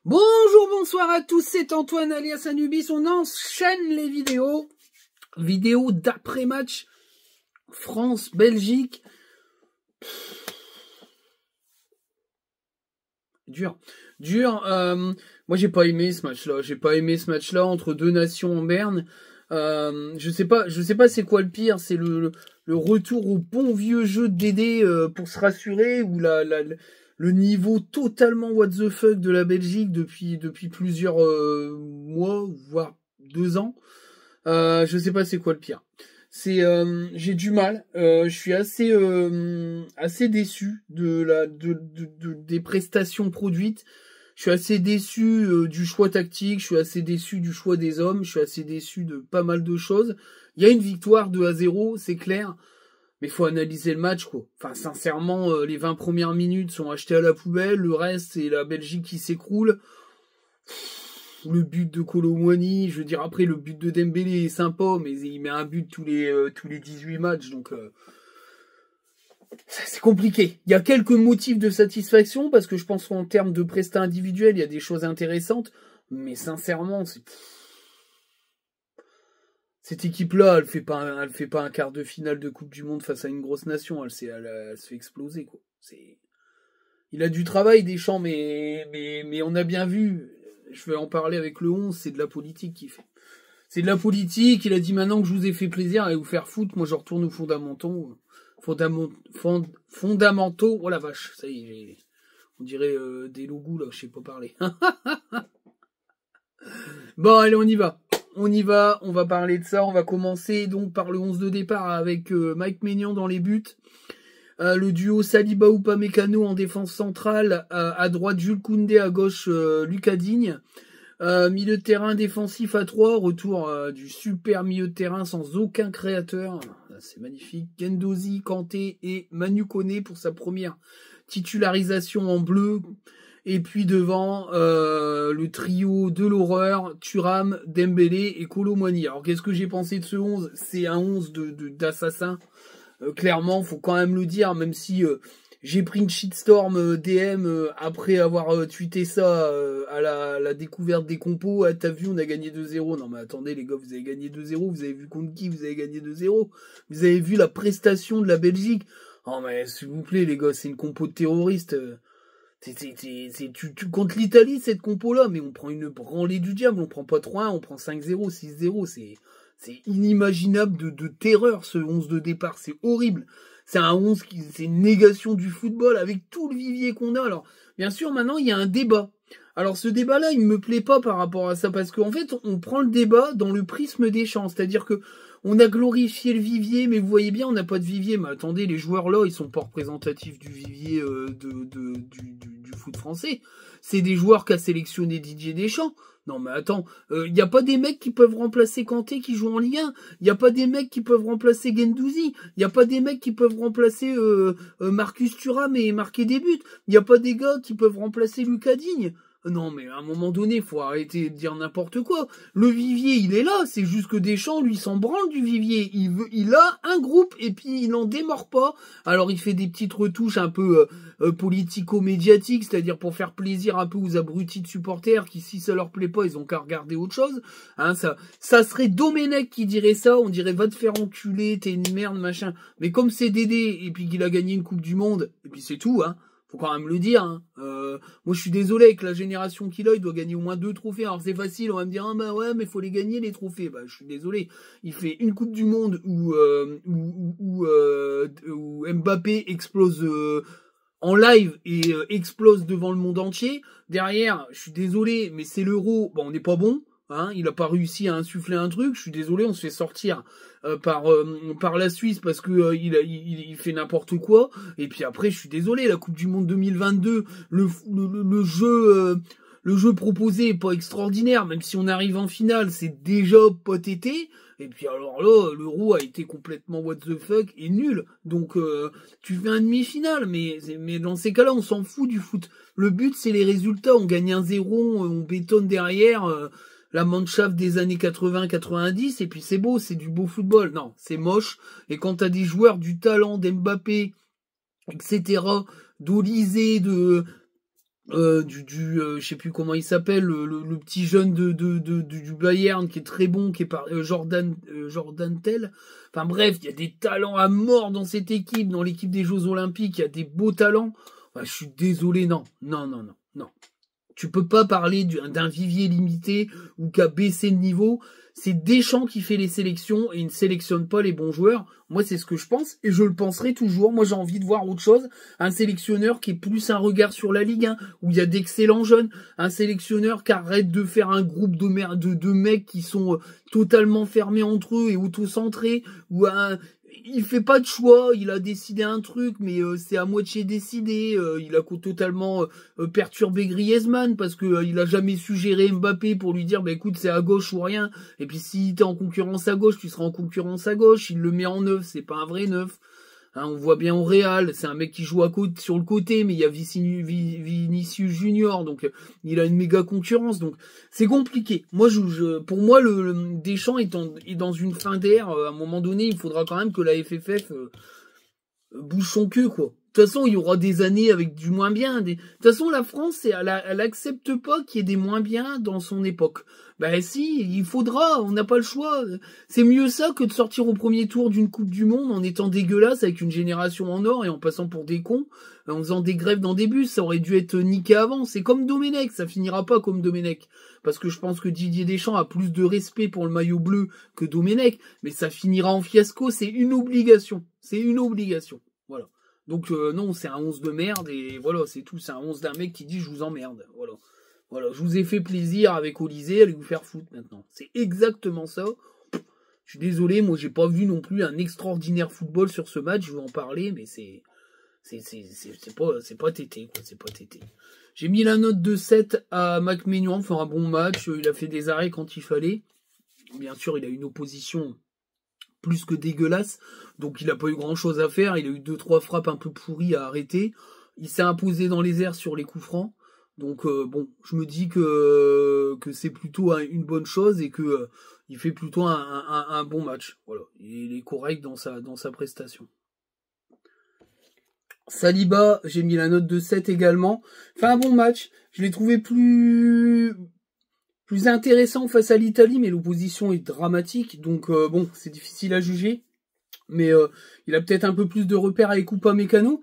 Bonjour, bonsoir à tous, c'est Antoine alias Anubis, on enchaîne les vidéos. Vidéo d'après-match France-Belgique. Dur. Moi j'ai pas aimé ce match-là. Entre deux nations en berne. Je sais pas c'est quoi le pire, c'est le retour au bon vieux jeu de Dédé pour se rassurer, ou le niveau totalement what the fuck de la Belgique depuis plusieurs mois, voire 2 ans. Je sais pas c'est quoi le pire. J'ai du mal. Je suis assez déçu des prestations produites. Je suis assez déçu du choix tactique. Je suis assez déçu du choix des hommes. Je suis assez déçu de pas mal de choses. Il y a une victoire 2-0, c'est clair. Mais faut analyser le match, quoi. Enfin, sincèrement, les 20 premières minutes sont achetées à la poubelle. Le reste, c'est la Belgique qui s'écroule. Le but de Kolo Muani, je veux dire, après, le but de Dembélé est sympa, mais il met un but tous les 18 matchs, donc c'est compliqué. Il y a quelques motifs de satisfaction, parce que je pense qu'en termes de prestat individuel, il y a des choses intéressantes, mais sincèrement, cette équipe-là, elle fait pas un quart de finale de Coupe du Monde face à une grosse nation. Elle se fait exploser, quoi. Il a du travail, Deschamps, mais on a bien vu. Je vais en parler avec le 11, c'est de la politique qu'il fait. C'est de la politique. Il a dit maintenant que je vous ai fait plaisir, allez vous faire foutre. Moi, je retourne aux fondamentaux. Fondamentaux. Oh la vache, ça y est. On dirait des logos, là, je sais pas parler. Bon, allez, on y va. On va parler de ça. On va commencer donc par le 11 de départ avec Mike Maignan dans les buts. Le duo Saliba ou Upamecano en défense centrale. À droite, Jules Koundé. À gauche, Lucas Digne. Milieu de terrain défensif à 3. Retour du super milieu de terrain sans aucun créateur. C'est magnifique. Guendouzi, Kanté et Manu Koné pour sa première titularisation en bleu. Et puis devant, le trio de l'horreur, Thuram, Dembélé et Kolo Muani. Alors qu'est-ce que j'ai pensé de ce 11 ? C'est un 11 d'assassins. Clairement, faut quand même le dire, même si j'ai pris une shitstorm DM après avoir tweeté ça à la découverte des compos. Ah, t'as vu, on a gagné 2-0. Non mais attendez les gars, vous avez gagné 2-0, vous avez vu contre qui vous avez gagné 2-0 ? Vous avez vu la prestation de la Belgique ? Oh mais s'il vous plaît les gars, c'est une compo de terroristes. Tu contre l'Italie, cette compo-là, mais on prend une branlée du diable, on prend pas 3-1, on prend 5-0, 6-0, c'est inimaginable de terreur, ce 11 de départ, c'est horrible. C'est un 11 c'est une négation du football avec tout le vivier qu'on a. Alors, bien sûr, maintenant, il y a un débat. Alors, ce débat-là, il me plaît pas par rapport à ça, parce qu'en fait, on prend le débat dans le prisme des champs, c'est-à-dire que on a glorifié le vivier, mais vous voyez bien, on n'a pas de vivier. Mais attendez, les joueurs là, ils sont pas représentatifs du vivier du foot français. C'est des joueurs qu'a sélectionné Didier Deschamps. Non mais attends, y a pas des mecs qui peuvent remplacer Kanté qui joue en Ligue 1. Y a pas des mecs qui peuvent remplacer Guendouzi. Y a pas des mecs qui peuvent remplacer Marcus Thuram et marquer des buts. Y a pas des gars qui peuvent remplacer Lucas Digne. Non, mais à un moment donné, faut arrêter de dire n'importe quoi. Le vivier, il est là. C'est juste que Deschamps, lui, s'en branle du vivier. Il a un groupe et puis il n'en démord pas. Alors, il fait des petites retouches un peu politico-médiatiques, c'est-à-dire pour faire plaisir un peu aux abrutis de supporters qui, si ça leur plaît pas, ils ont qu'à regarder autre chose. Hein, ça serait Domenech qui dirait ça. On dirait va te faire enculer, t'es une merde, machin. Mais comme c'est Dédé et puis qu'il a gagné une Coupe du Monde, et puis c'est tout, hein. Faut quand même le dire. Hein. Moi, je suis désolé avec la génération qu'il a, il doit gagner au moins 2 trophées. Alors c'est facile, on va me dire ah bah ouais, mais faut les gagner les trophées. Bah je suis désolé. Il fait une Coupe du Monde où Mbappé explose en live et explose devant le monde entier. Derrière, je suis désolé, mais c'est l'Euro. Bon, on n'est pas bon. Hein, il a pas réussi à insuffler un truc. Je suis désolé, on se fait sortir par la Suisse parce que il fait n'importe quoi. Et puis après, je suis désolé, la Coupe du Monde 2022, le jeu proposé est pas extraordinaire. Même si on arrive en finale, c'est déjà pas tété. Et puis alors là, l'Euro a été complètement what the fuck et nul. Donc tu fais un demi-finale, mais dans ces cas-là, on s'en fout du foot. Le but, c'est les résultats. On gagne 1-0, on bétonne derrière. La Mannschaft des années 80-90, et puis c'est beau, c'est du beau football. Non, c'est moche. Et quand t'as des joueurs du talent d'Mbappé, etc., d'Olysée, je sais plus comment il s'appelle, le petit jeune du Bayern qui est très bon, qui est par Jordan Tell. Enfin bref, il y a des talents à mort dans cette équipe, dans l'équipe des Jeux Olympiques, il y a des beaux talents. Je suis désolé, non. Tu peux pas parler d'un vivier limité ou qu'à baisser le niveau. C'est Deschamps qui fait les sélections et il ne sélectionne pas les bons joueurs. Moi, c'est ce que je pense et je le penserai toujours. Moi, j'ai envie de voir autre chose. Un sélectionneur qui est plus un regard sur la Ligue 1, où il y a d'excellents jeunes. Un sélectionneur qui arrête de faire un groupe de mecs qui sont totalement fermés entre eux et auto-centrés, ou il fait pas de choix, il a décidé un truc, mais c'est à moitié décidé. Il a totalement perturbé Griezmann parce que il a jamais su gérer Mbappé pour lui dire, bah écoute, c'est à gauche ou rien. Et puis si t'es en concurrence à gauche, tu seras en concurrence à gauche. Il le met en neuf, c'est pas un vrai neuf. Hein, on voit bien au Real, c'est un mec qui joue sur le côté, mais il y a Vinicius Junior, donc il a une méga concurrence, donc c'est compliqué. Moi, pour moi, le Deschamps est dans une fin d'ère. À un moment donné, il faudra quand même que la FFF bouge son cul, quoi. De toute façon, il y aura des années avec du moins bien. De toute façon, la France, elle accepte pas qu'il y ait des moins bien dans son époque. Ben si, il faudra, on n'a pas le choix. C'est mieux ça que de sortir au premier tour d'une Coupe du Monde en étant dégueulasse avec une génération en or et en passant pour des cons, en faisant des grèves dans des bus. Ça aurait dû être niqué avant. C'est comme Domenech, ça finira pas comme Domenech. Parce que je pense que Didier Deschamps a plus de respect pour le maillot bleu que Domenech, mais ça finira en fiasco, c'est une obligation. C'est une obligation. Voilà. Donc non, c'est un 11 de merde et voilà, c'est tout. C'est un 11 d'un mec qui dit je vous emmerde. Voilà, je vous ai fait plaisir avec Olysée, allez vous faire foutre maintenant. C'est exactement ça. Je suis désolé, moi j'ai pas vu non plus un extraordinaire football sur ce match, je vais en parler, mais c'est pas tété, quoi, c'est pas tété. J'ai mis la note de 7 à Mac Maignan, faire un bon match, il a fait des arrêts quand il fallait. Bien sûr, il a une opposition plus que dégueulasse, donc il a pas eu grand chose à faire, il a eu 2-3 frappes un peu pourries à arrêter, il s'est imposé dans les airs sur les coups francs, donc bon, je me dis que c'est plutôt une bonne chose et que il fait plutôt un bon match, voilà, il est correct dans sa prestation. Saliba, j'ai mis la note de 7 également, fait un bon match, je l'ai trouvé plus intéressant face à l'Italie, mais l'opposition est dramatique, donc bon, c'est difficile à juger. Mais il a peut-être un peu plus de repères avec Upamecano,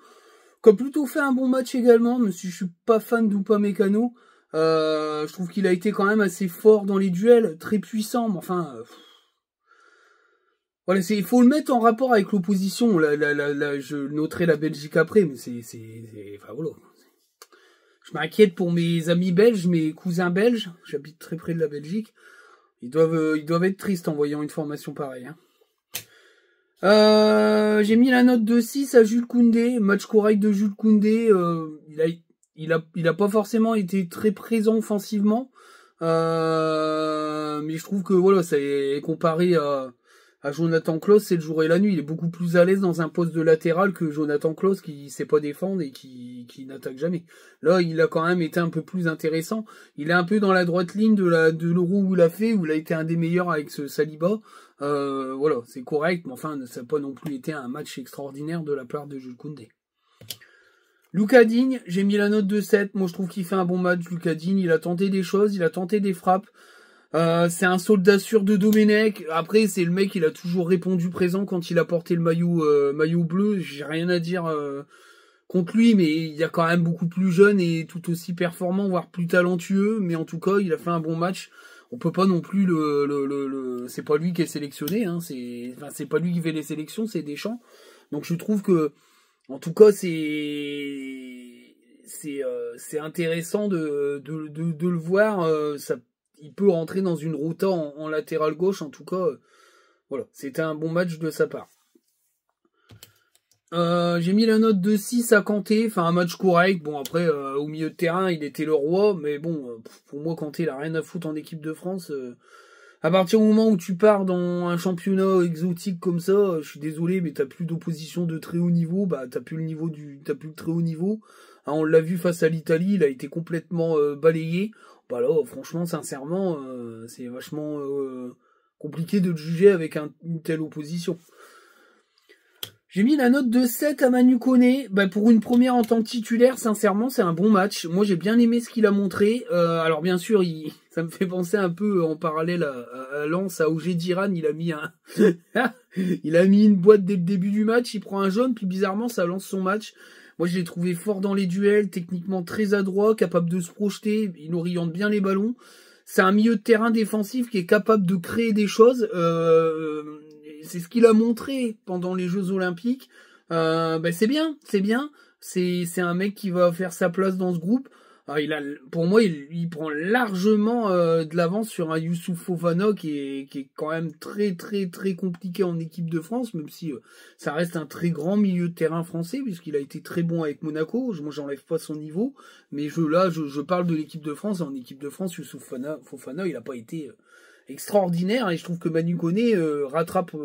qui a plutôt fait un bon match également, même si je suis pas fan d'Upamecano. Je trouve qu'il a été quand même assez fort dans les duels, très puissant, mais enfin... voilà, il faut le mettre en rapport avec l'opposition. Je noterai la Belgique après, mais enfin voilà. Je m'inquiète pour mes amis belges, mes cousins belges. J'habite très près de la Belgique. Ils doivent être tristes en voyant une formation pareille. Hein. J'ai mis la note de 6 à Jules Koundé. Match correct de Jules Koundé. Il a pas forcément été très présent offensivement. Mais je trouve que voilà, c'est comparé à Jonathan Klaus, c'est le jour et la nuit. Il est beaucoup plus à l'aise dans un poste de latéral que Jonathan Klaus qui sait pas défendre et qui n'attaque jamais. Là, il a quand même été un peu plus intéressant. Il est un peu dans la droite ligne de l'Euro où il a été un des meilleurs avec ce Saliba. Voilà, c'est correct, mais enfin, ça n'a pas non plus été un match extraordinaire de la part de Jules Koundé. Lucas Digne, j'ai mis la note de 7. Moi, je trouve qu'il fait un bon match, Lucas Digne. Il a tenté des choses, il a tenté des frappes. C'est un soldat sûr de Domenech. Après, c'est le mec, il a toujours répondu présent quand il a porté le maillot bleu. J'ai rien à dire contre lui, mais il y a quand même beaucoup plus jeune et tout aussi performant, voire plus talentueux. Mais en tout cas, il a fait un bon match. On peut pas non plus c'est pas lui qui est sélectionné, hein. C'est pas lui qui fait les sélections, c'est Deschamps. Donc je trouve que, en tout cas, c'est intéressant de le voir. Il peut rentrer dans une rota en latéral gauche, en tout cas. Voilà, c'était un bon match de sa part. J'ai mis la note de 6 à Kanté, enfin un match correct. Bon après, au milieu de terrain, il était le roi, mais bon, pour moi, Kanté, il a rien à foutre en équipe de France. À partir du moment où tu pars dans un championnat exotique comme ça, je suis désolé, mais t'as plus d'opposition de très haut niveau, bah t'as plus le très haut niveau. Hein, on l'a vu face à l'Italie, il a été complètement balayé. Bah là, franchement, sincèrement, c'est vachement compliqué de le juger avec une telle opposition. J'ai mis la note de 7 à Manu Koné. Bah, pour une première en tant que titulaire, sincèrement, c'est un bon match. Moi, j'ai bien aimé ce qu'il a montré. Alors, bien sûr, ça me fait penser un peu en parallèle à Lens, à OG d'Iran. Il a mis il a mis une boîte dès le début du match. Il prend un jaune, puis bizarrement, ça lance son match. Moi, je l'ai trouvé fort dans les duels, techniquement très adroit, capable de se projeter. Il oriente bien les ballons. C'est un milieu de terrain défensif qui est capable de créer des choses. C'est ce qu'il a montré pendant les Jeux Olympiques. C'est bien, c'est bien. C'est un mec qui va faire sa place dans ce groupe. Alors, pour moi, il prend largement de l'avance sur un Youssouf Fofana qui est quand même très très très compliqué en équipe de France, même si ça reste un très grand milieu de terrain français puisqu'il a été très bon avec Monaco. Moi, j'enlève pas son niveau, mais je parle de l'équipe de France. En équipe de France, Youssouf Fofana, il a pas été extraordinaire et je trouve que Manu Koné rattrape,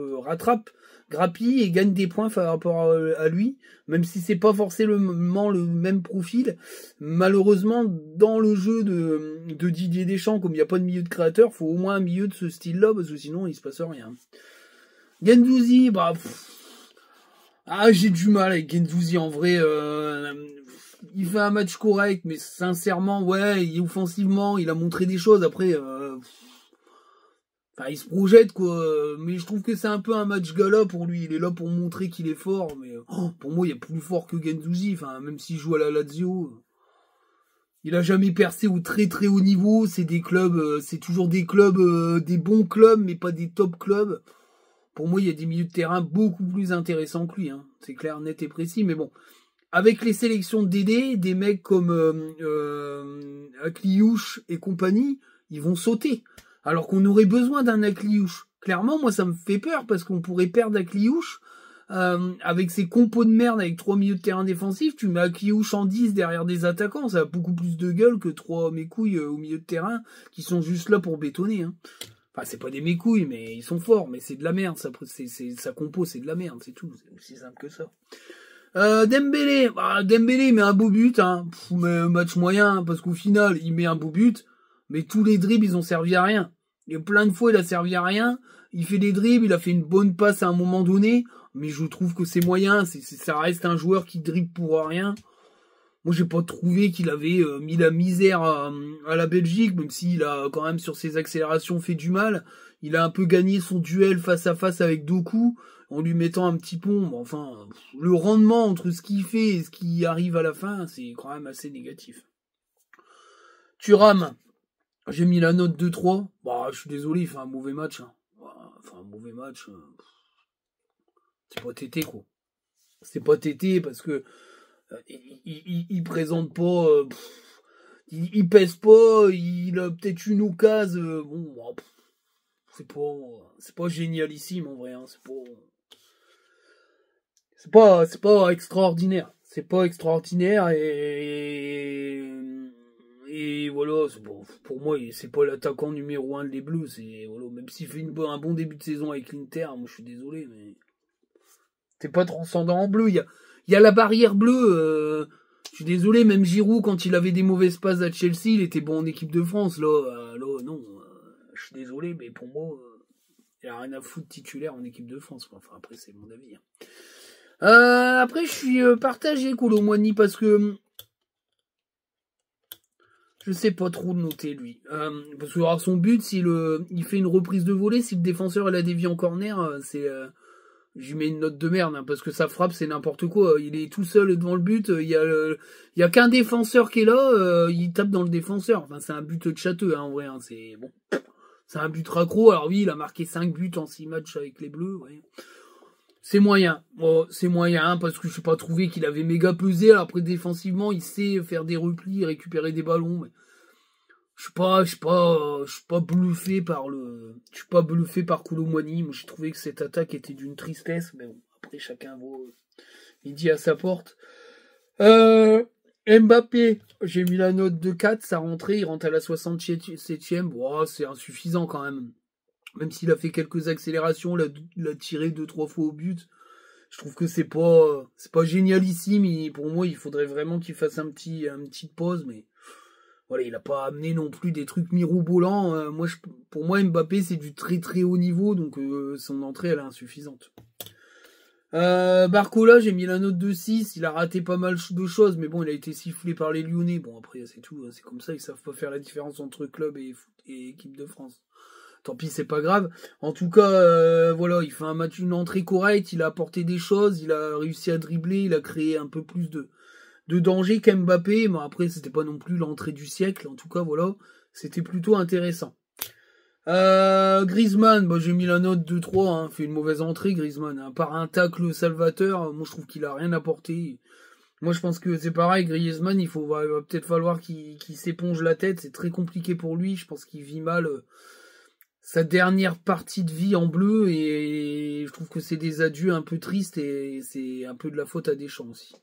grappille et gagne des points par rapport à lui, même si c'est pas forcément le même profil. Malheureusement, dans le jeu de Didier Deschamps, comme il n'y a pas de milieu de créateur, faut au moins un milieu de ce style-là, parce que sinon il se passe rien. Guendouzi, j'ai du mal avec Guendouzi en vrai. Il fait un match correct, mais sincèrement, ouais, offensivement, il a montré des choses. Après, il se projette, quoi. Mais je trouve que c'est un peu un match gala pour lui. Il est là pour montrer qu'il est fort. Mais pour moi, il y a plus fort que Guendouzi. Même s'il joue à la Lazio, il a jamais percé au très très haut niveau. C'est des clubs, c'est toujours des clubs, des bons clubs, mais pas des top clubs. Pour moi, il y a des milieux de terrain beaucoup plus intéressants que lui. C'est clair, net et précis. Mais bon, avec les sélections de Dédé, des mecs comme Akliouche et compagnie, ils vont sauter. Alors qu'on aurait besoin d'un Akliouche. Clairement, moi, ça me fait peur parce qu'on pourrait perdre Akliouche avec ses compos de merde avec 3 milieux de terrain défensifs. Tu mets Akliouche en 10 derrière des attaquants, ça a beaucoup plus de gueule que 3 mécouilles au milieu de terrain qui sont juste là pour bétonner. Enfin, c'est pas des mécouilles, mais ils sont forts, mais c'est de la merde. Sa compo, c'est de la merde, c'est tout. C'est aussi simple que ça. Dembélé, Dembélé met un beau but, mais un match moyen, parce qu'au final, il met un beau but, mais tous les dribbles, ils ont servi à rien. Il y a plein de fois, il a servi à rien. Il fait des dribbles, il a fait une bonne passe à un moment donné, mais je trouve que c'est moyen. Ça reste un joueur qui dribble pour rien. Moi, j'ai pas trouvé qu'il avait mis la misère à la Belgique, même s'il a quand même sur ses accélérations fait du mal. Il a un peu gagné son duel face à face avec Doku en lui mettant un petit pont. Bon, enfin, le rendement entre ce qu'il fait et ce qui arrive à la fin, c'est quand même assez négatif. Thuram, j'ai mis la note de 3. Je suis désolé, il fait un mauvais match. Un mauvais match. C'est pas tété, quoi. C'est pas tété parce que il présente pas. Il pèse pas. Il a peut-être une occasion. C'est pas génialissime en vrai. C'est pas extraordinaire. C'est pas extraordinaire et voilà, pour moi, c'est pas l'attaquant numéro 1 des Bleus. Voilà, même s'il fait un bon début de saison avec l'Inter, moi je suis désolé, mais c'est pas transcendant en bleu. Il y a la barrière bleue. Je suis désolé, même Giroud, quand il avait des mauvaises passes à Chelsea, il était bon en équipe de France. Là non. Je suis désolé, mais pour moi, il a rien à foutre titulaire en équipe de France. Enfin, après, c'est mon avis. Après, je suis partagé, Kolo Muani, parce que je sais pas trop le noter, lui. Parce que alors, son but, il fait une reprise de volée, si le défenseur il a dévié en corner, je lui mets une note de merde, parce que sa frappe, c'est n'importe quoi. Il est tout seul devant le but, il y a qu'un défenseur qui est là, il tape dans le défenseur. Enfin, c'est un but de châteux, en vrai. C'est bon. C'est un but raccro. Alors oui, il a marqué 5 buts en 6 matchs avec les Bleus, ouais. C'est moyen. C'est moyen parce que je n'ai pas trouvé qu'il avait méga pesé. Alors après, défensivement, il sait faire des replis, récupérer des ballons. Mais je suis pas bluffé par Kolo Muani. Moi, j'ai trouvé que cette attaque était d'une tristesse. Mais bon, après, chacun il dit à sa porte. Mbappé, j'ai mis la note de 4. Sa rentrée, il rentre à la 67e. C'est insuffisant quand même. Même s'il a fait quelques accélérations, il a tiré 2-3 fois au but. Je trouve que c'est pas génialissime. Pour moi, il faudrait vraiment qu'il fasse une petite pause, mais voilà, il a pas amené non plus des trucs mirobolants. Pour moi, Mbappé, c'est du très très haut niveau, donc son entrée, elle est insuffisante. Barcola, j'ai mis la note de 6, il a raté pas mal de choses, mais bon, il a été sifflé par les Lyonnais. Bon, après, c'est tout, c'est comme ça, ils savent pas faire la différence entre club et équipe de France. Tant pis, c'est pas grave. En tout cas, voilà, il fait un match, une entrée correcte, il a apporté des choses, il a réussi à dribbler, il a créé un peu plus de danger qu'Mbappé, mais après, c'était pas non plus l'entrée du siècle. En tout cas, voilà, c'était plutôt intéressant. Griezmann, bah, j'ai mis la note de 3, hein, fait une mauvaise entrée, Griezmann. Hein. Par un tacle salvateur, moi je trouve qu'il a rien apporté. Moi je pense que c'est pareil, Griezmann, il va peut-être falloir qu'il s'éponge la tête, c'est très compliqué pour lui, je pense qu'il vit mal sa dernière partie de vie en bleu, et je trouve que c'est des adieux un peu tristes, et c'est un peu de la faute à Deschamps aussi.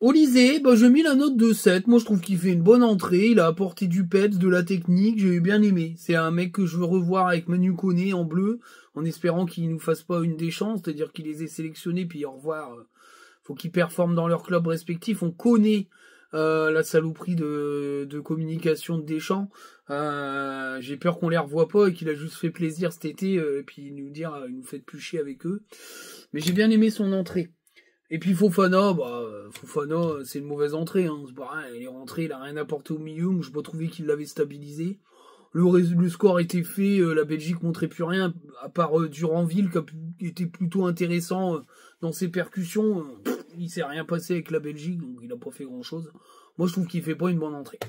Olysée, bah, j'ai mis la note de 7. Moi, je trouve qu'il fait une bonne entrée. Il a apporté du peps, de la technique. J'ai bien aimé. C'est un mec que je veux revoir avec Manu Koné en bleu, en espérant qu'il nous fasse pas une Deschamps, c'est-à-dire qu'il les ait sélectionnés, puis au revoir. Faut qu'ils performent dans leur club respectif. On connaît la saloperie de communication de Deschamps. J'ai peur qu'on les revoie pas et qu'il a juste fait plaisir cet été, et puis nous dire, nous faites plus chier avec eux. Mais j'ai bien aimé son entrée. Et puis Fofana, c'est une mauvaise entrée. Hein. C'est pas rien, il est rentré, il a rien apporté au milieu. Mais je pas trouvé qu'il l'avait stabilisé. Le score était fait, la Belgique montrait plus rien, à part Duranville qui était plutôt intéressant dans ses percussions. Il s'est rien passé avec la Belgique, donc il a pas fait grand chose. Moi je trouve qu'il fait pas une bonne entrée.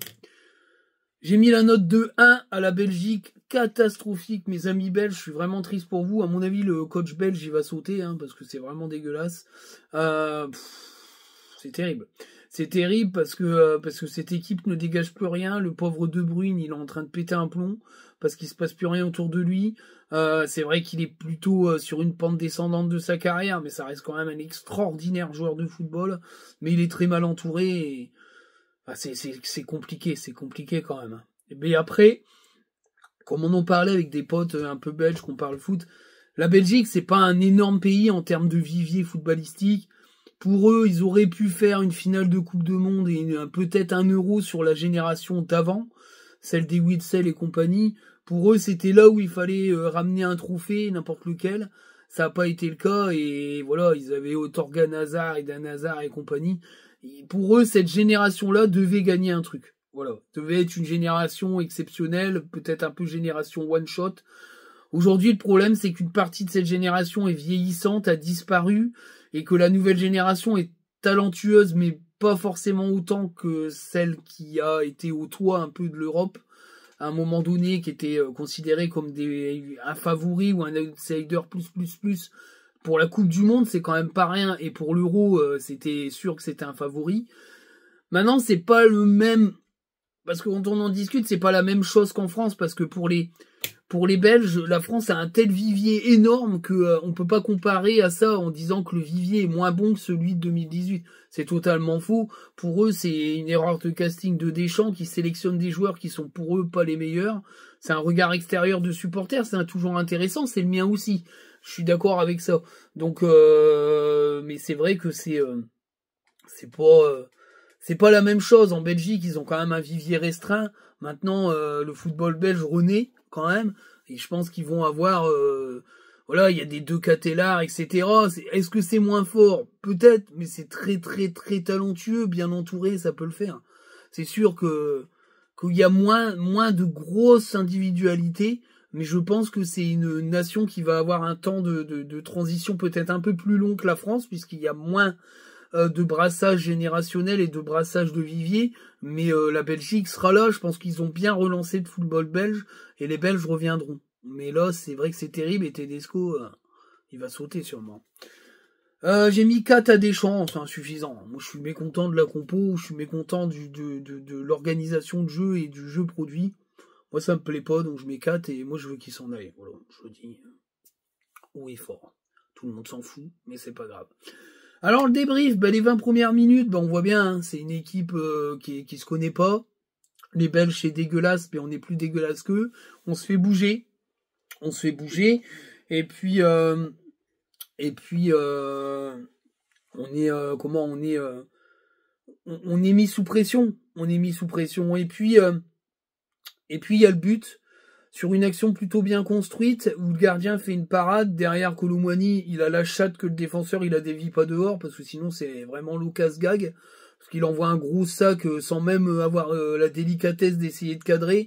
J'ai mis la note de 1 à la Belgique, catastrophique, mes amis belges, je suis vraiment triste pour vous. À mon avis, le coach belge, il va sauter, hein, parce que c'est vraiment dégueulasse. C'est terrible. C'est terrible parce que cette équipe ne dégage plus rien. Le pauvre De Bruyne, il est en train de péter un plomb parce qu'il se passe plus rien autour de lui. C'est vrai qu'il est plutôt sur une pente descendante de sa carrière, mais ça reste quand même un extraordinaire joueur de football. Mais il est très mal entouré et c'est compliqué quand même. Mais après, comme on en parlait avec des potes un peu belges qu'on parle foot, la Belgique, c'est pas un énorme pays en termes de vivier footballistique. Pour eux, ils auraient pu faire une finale de Coupe de Monde et peut-être un Euro sur la génération d'avant, celle des Witsel et compagnie. Pour eux, c'était là où il fallait ramener un trophée, n'importe lequel. Ça n'a pas été le cas et voilà, ils avaient Torgan Hazard, Eden Hazard et compagnie. Et pour eux, cette génération-là devait gagner un truc. Voilà, devait être une génération exceptionnelle, peut-être un peu génération one-shot. Aujourd'hui, le problème, c'est qu'une partie de cette génération est vieillissante, a disparu, et que la nouvelle génération est talentueuse, mais pas forcément autant que celle qui a été au toit un peu de l'Europe, à un moment donné, qui était considérée comme un favori ou un outsider plus. Pour la Coupe du Monde, c'est quand même pas rien, et pour l'Euro, c'était sûr que c'était un favori. Maintenant, c'est pas le même, parce que quand on en discute, c'est pas la même chose qu'en France, parce que pour les Belges, la France a un tel vivier énorme que on peut pas comparer à ça en disant que le vivier est moins bon que celui de 2018. C'est totalement faux. Pour eux, c'est une erreur de casting de Deschamps qui sélectionne des joueurs qui sont pour eux pas les meilleurs. C'est un regard extérieur de supporters, c'est toujours intéressant, c'est le mien aussi. Je suis d'accord avec ça. Donc, mais c'est vrai que c'est pas la même chose. En Belgique, ils ont quand même un vivier restreint. Maintenant, le football belge renaît quand même, et je pense qu'ils vont avoir, voilà, il y a des deux Catellar, etc. Est-ce que c'est moins fort? Peut-être, mais c'est très très très talentueux, bien entouré, ça peut le faire. C'est sûr qu'il y a moins de grosses individualités, mais je pense que c'est une nation qui va avoir un temps de transition peut-être un peu plus long que la France, puisqu'il y a moins de brassage générationnel et de brassage de vivier, mais la Belgique sera là. Je pense qu'ils ont bien relancé le football belge et les Belges reviendront. Mais là, c'est vrai que c'est terrible et Tedesco, il va sauter sûrement. J'ai mis 4 à Deschamps, c'est insuffisant. Moi, je suis mécontent de la compo, je suis mécontent de l'organisation de jeu et du jeu produit. Moi, ça me plaît pas, donc je mets 4 et moi, je veux qu'il s'en aille. Voilà, je le dis haut et fort. Tout le monde s'en fout, mais c'est pas grave. Alors le débrief, les 20 premières minutes, on voit bien, hein, c'est une équipe qui se connaît pas. Les Belges c'est dégueulasse, mais on est plus dégueulasse qu'eux. On se fait bouger, et puis on est on est mis sous pression, et puis il y a le but. sur une action plutôt bien construite, où le gardien fait une parade, derrière Kolo Muani, il a la chatte que le défenseur, il a dévie pas dehors, parce que sinon c'est vraiment Lucas Gag, parce qu'il envoie un gros sac sans même avoir la délicatesse d'essayer de cadrer.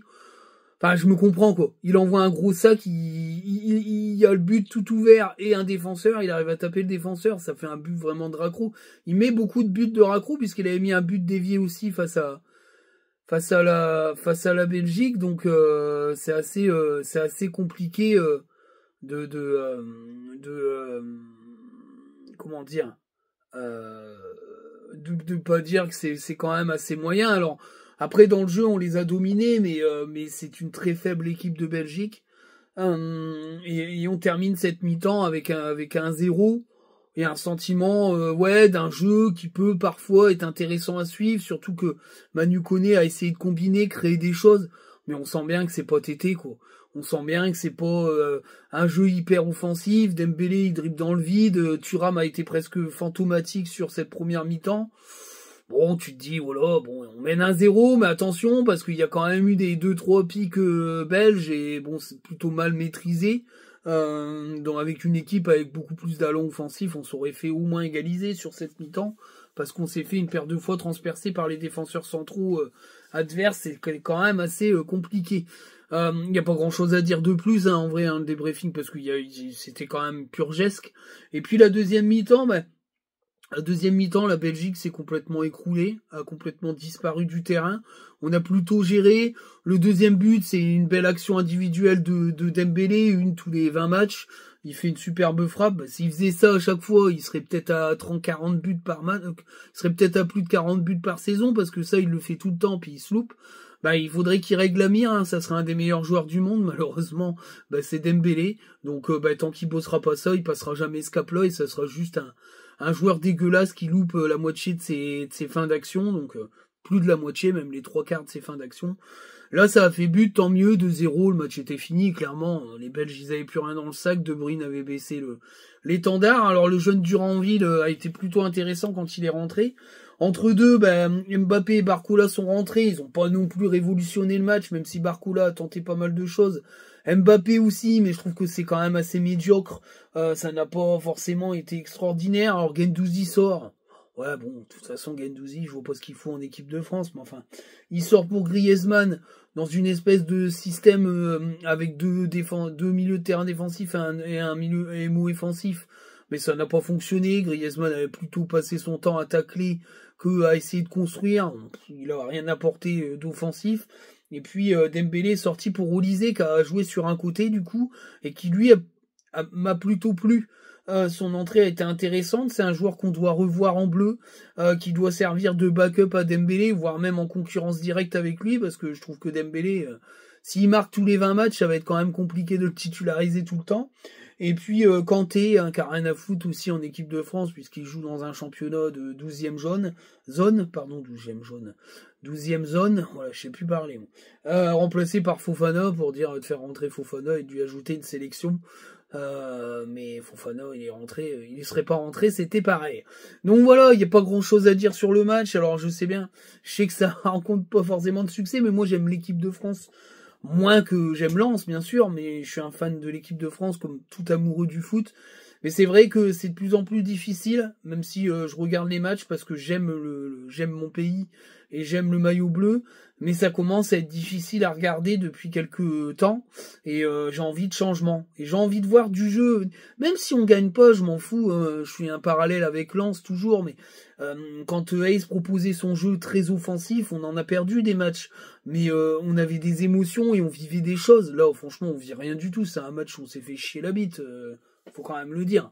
Enfin, je me comprends, quoi. Il envoie un gros sac, il y a le but tout ouvert et un défenseur, il arrive à taper le défenseur, ça fait un but vraiment de raccro. Il met beaucoup de buts de raccro, puisqu'il avait mis un but dévié aussi face à la Belgique, donc c'est assez compliqué de comment dire, de pas dire que c'est quand même assez moyen. Alors après, dans le jeu, on les a dominés, mais c'est une très faible équipe de Belgique. Et on termine cette mi-temps avec un 0 et un sentiment d'un jeu qui peut parfois être intéressant à suivre, surtout que Manu Koné a essayé de combiner, créer des choses, mais on sent bien que c'est pas Tété, quoi. On sent bien que c'est pas un jeu hyper offensif. Dembélé il dribble dans le vide, Thuram a été presque fantomatique sur cette première mi-temps. Bon, tu te dis, voilà, bon, on mène un 0, mais attention, parce qu'il y a quand même eu des 2-3 pics belges, et bon, c'est plutôt mal maîtrisé. Donc avec une équipe avec beaucoup plus d'allants offensifs, on s'aurait fait au moins égaliser sur cette mi-temps, parce qu'on s'est fait une paire de fois transpercer par les défenseurs centraux adverses, c'est quand même assez compliqué. Il n'y a pas grand chose à dire de plus, hein, en vrai, le débriefing, parce que c'était quand même purgesque. Et puis la deuxième mi-temps, la deuxième mi-temps, la Belgique s'est complètement écroulée, a complètement disparu du terrain. On a plutôt géré. Le deuxième but, c'est une belle action individuelle de Dembélé, une tous les 20 matchs. Il fait une superbe frappe. S'il faisait ça à chaque fois, il serait peut-être à 30-40 buts par match. Il serait peut-être à plus de 40 buts par saison, parce que ça, il le fait tout le temps, puis il se loupe. Il faudrait qu'il règle la mire, hein. Ça serait un des meilleurs joueurs du monde. Malheureusement, c'est Dembélé. Donc, tant qu'il bossera pas ça, il passera jamais ce cap-là, et ça sera juste un joueur dégueulasse qui loupe la moitié de ses fins d'action, donc plus de la moitié, même les 3/4 de ses fins d'action. Là, ça a fait but, tant mieux, 2-0, le match était fini, clairement. Les Belges, ils avaient plus rien dans le sac, De Bruyne avait baissé l'étendard. Alors, le jeune Duranville a été plutôt intéressant quand il est rentré. Entre deux, Mbappé et Barcola sont rentrés, ils ont pas non plus révolutionné le match, même si Barcola a tenté pas mal de choses. Mbappé aussi, mais je trouve que c'est quand même assez médiocre. Ça n'a pas forcément été extraordinaire. Alors Guendouzi sort. Ouais, bon, de toute façon, Guendouzi, je vois pas ce qu'il faut en équipe de France, mais enfin, il sort pour Griezmann dans une espèce de système avec deux milieux de terrain défensifs et un milieu MO offensif. Mais ça n'a pas fonctionné. Griezmann avait plutôt passé son temps à tacler que à essayer de construire. Il a rien apporté d'offensif. Et puis Dembélé est sorti pour Olysée, qui a joué sur un côté du coup, et qui lui m'a plutôt plu. Son entrée a été intéressante, c'est un joueur qu'on doit revoir en bleu, qui doit servir de backup à Dembélé, voire même en concurrence directe avec lui, parce que je trouve que Dembélé, s'il marque tous les 20 matchs, ça va être quand même compliqué de le titulariser tout le temps. Et puis Kanté, qui a rien à foutre aussi en équipe de France, puisqu'il joue dans un championnat de 12e zone, voilà, je sais plus parler. Remplacé par Fofana, pour dire de faire rentrer Fofana et de lui ajouter une sélection. Mais Fofana, il est rentré, il serait pas rentré, c'était pareil. Donc voilà, il n'y a pas grand chose à dire sur le match. Alors je sais que ça rencontre pas forcément de succès, mais moi j'aime l'équipe de France. Moins que j'aime Lens, bien sûr, mais je suis un fan de l'équipe de France comme tout amoureux du foot. Mais c'est vrai que c'est de plus en plus difficile, même si je regarde les matchs parce que j'aime mon pays et j'aime le maillot bleu, mais ça commence à être difficile à regarder depuis quelques temps et j'ai envie de changement et j'ai envie de voir du jeu. Même si on gagne pas, je m'en fous. Je suis un parallèle avec Lens toujours, mais quand Hayes proposait son jeu très offensif, on en a perdu des matchs, mais on avait des émotions et on vivait des choses. Là, franchement, on vit rien du tout. C'est un match où on s'est fait chier la bite. Faut quand même le dire.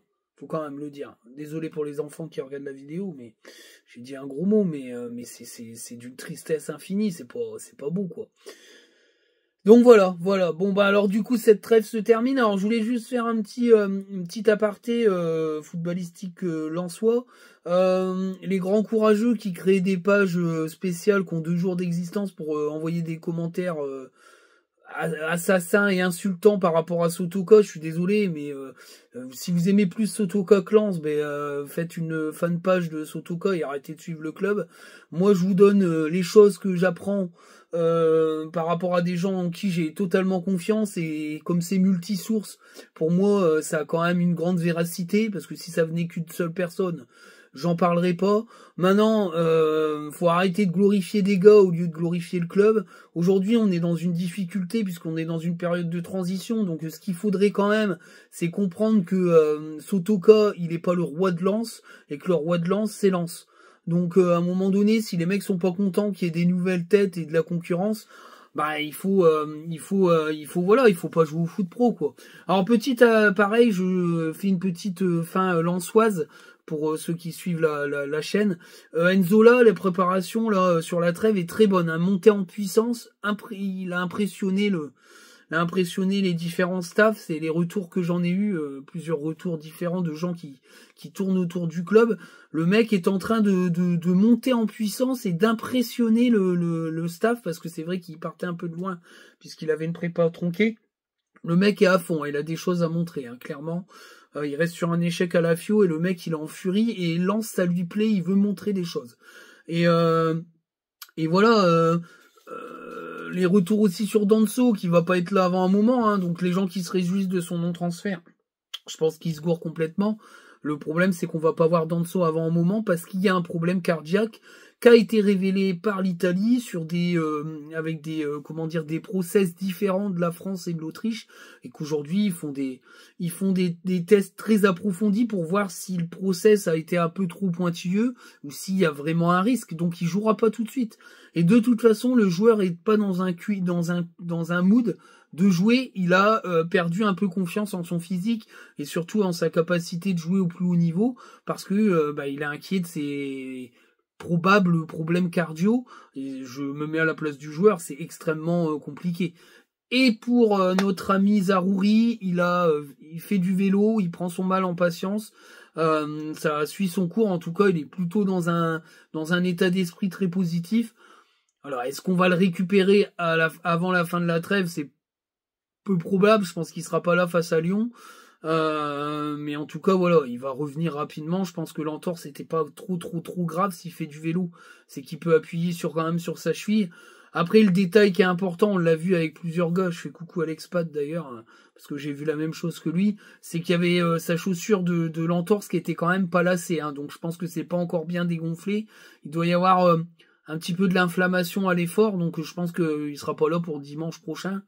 Désolé pour les enfants qui regardent la vidéo, mais j'ai dit un gros mot, mais c'est d'une tristesse infinie. C'est pas beau, quoi. Donc voilà. Bon alors du coup cette trêve se termine. Alors je voulais juste faire une petit aparté footballistique lensois. Les grands courageux qui créent des pages spéciales qui ont 2 jours d'existence pour envoyer des commentaires assassin et insultant par rapport à Sotoka, je suis désolé, mais si vous aimez plus Sotoka que Lance, faites une fanpage de Sotoka et arrêtez de suivre le club. Moi, je vous donne les choses que j'apprends par rapport à des gens en qui j'ai totalement confiance, et comme c'est multi-source, pour moi, ça a quand même une grande véracité, parce que si ça venait qu'une seule personne, j'en parlerai pas. Maintenant, faut arrêter de glorifier des gars au lieu de glorifier le club. Aujourd'hui, on est dans une difficulté puisqu'on est dans une période de transition. Donc, ce qu'il faudrait quand même, c'est comprendre que Sotoka, il est pas le roi de Lens, et que le roi de Lens, c'est Lens. Donc, à un moment donné, si les mecs sont pas contents qu'il y ait des nouvelles têtes et de la concurrence, il faut pas jouer au foot pro, quoi. Alors, pareil, je fais une petite fin lensoise pour ceux qui suivent la chaîne. Enzo, là, les préparations là sur la trêve est très bonne, hein. Montée en puissance, il a impressionné les différents staffs. C'est les retours que j'en ai eu, plusieurs retours différents de gens qui tournent autour du club. Le mec est en train de monter en puissance et d'impressionner le staff, parce que c'est vrai qu'il partait un peu de loin puisqu'il avait une prépa tronquée. Le mec est à fond, il a des choses à montrer, hein, clairement. Il reste sur un échec à la Fio et le mec il est en furie, et Lens ça lui plaît, il veut montrer des choses. Et voilà, les retours aussi sur Danso qui va pas être là avant un moment, hein, donc les gens qui se réjouissent de son non-transfert, je pense qu'ils se gourrent complètement. Le problème c'est qu'on va pas voir Danso avant un moment parce qu'il y a un problème cardiaque qui a été révélé par l'Italie sur avec des process différents de la France et de l'Autriche, et qu'aujourd'hui ils font des tests très approfondis pour voir si le process a été un peu trop pointilleux ou s'il y a vraiment un risque. Donc il jouera pas tout de suite. Et de toute façon, le joueur est pas dans un mood de jouer. Il a perdu un peu confiance en son physique et surtout en sa capacité de jouer au plus haut niveau, parce que il est inquiet de ses probables problèmes cardio. Et je me mets à la place du joueur, c'est extrêmement compliqué. Et pour notre ami Zaroury, il fait du vélo, il prend son mal en patience. Ça suit son cours, en tout cas, il est plutôt dans un état d'esprit très positif. Alors, est-ce qu'on va le récupérer avant la fin de la trêve? C'est peu probable, je pense qu'il sera pas là face à Lyon. Mais en tout cas, voilà, il va revenir rapidement. Je pense que l'entorse n'était pas trop grave s'il fait du vélo. C'est qu'il peut appuyer quand même sur sa cheville. Après, le détail qui est important, on l'a vu avec plusieurs gars, je fais coucou à l'expat d'ailleurs, hein, parce que j'ai vu la même chose que lui, c'est qu'il y avait sa chaussure de l'entorse qui était quand même pas lacée, hein, donc je pense que c'est pas encore bien dégonflé. Il doit y avoir un petit peu de l'inflammation à l'effort, donc je pense qu'il sera pas là pour dimanche prochain.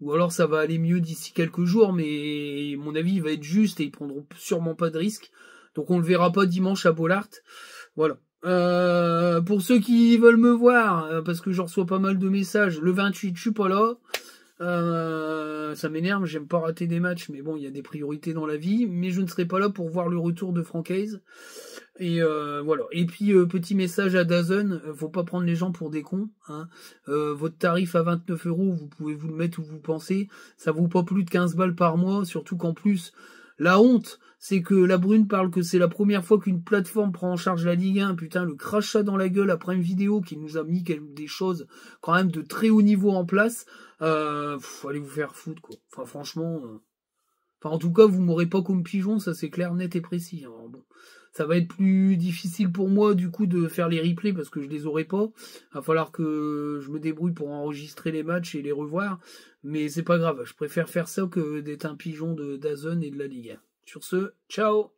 Ou alors ça va aller mieux d'ici quelques jours, mais à mon avis il va être juste et ils prendront sûrement pas de risque. Donc on le verra pas dimanche à Bollaert. Voilà. Pour ceux qui veulent me voir, parce que je reçois pas mal de messages, le 28 je suis pas là. Ça m'énerve, j'aime pas rater des matchs, mais bon, il y a des priorités dans la vie. Mais je ne serai pas là pour voir le retour de Francaise. Et voilà. Et puis petit message à DAZN, faut pas prendre les gens pour des cons, hein. Votre tarif à 29 €, vous pouvez vous le mettre où vous pensez. Ça vaut pas plus de 15 balles par mois, surtout qu'en plus, la honte, c'est que la Brune parle que c'est la première fois qu'une plateforme prend en charge la Ligue 1. Putain, le crachat dans la gueule après une vidéo qui nous a mis des choses quand même de très haut niveau en place. Allez vous faire foutre, quoi. Enfin, franchement... en tout cas, vous m'aurez pas comme pigeon, ça c'est clair, net et précis. Alors, bon, ça va être plus difficile pour moi, du coup, de faire les replays parce que je les aurai pas. Il va falloir que je me débrouille pour enregistrer les matchs et les revoir. Mais c'est pas grave, je préfère faire ça que d'être un pigeon de DAZN et de la Ligue 1. Sur ce, ciao!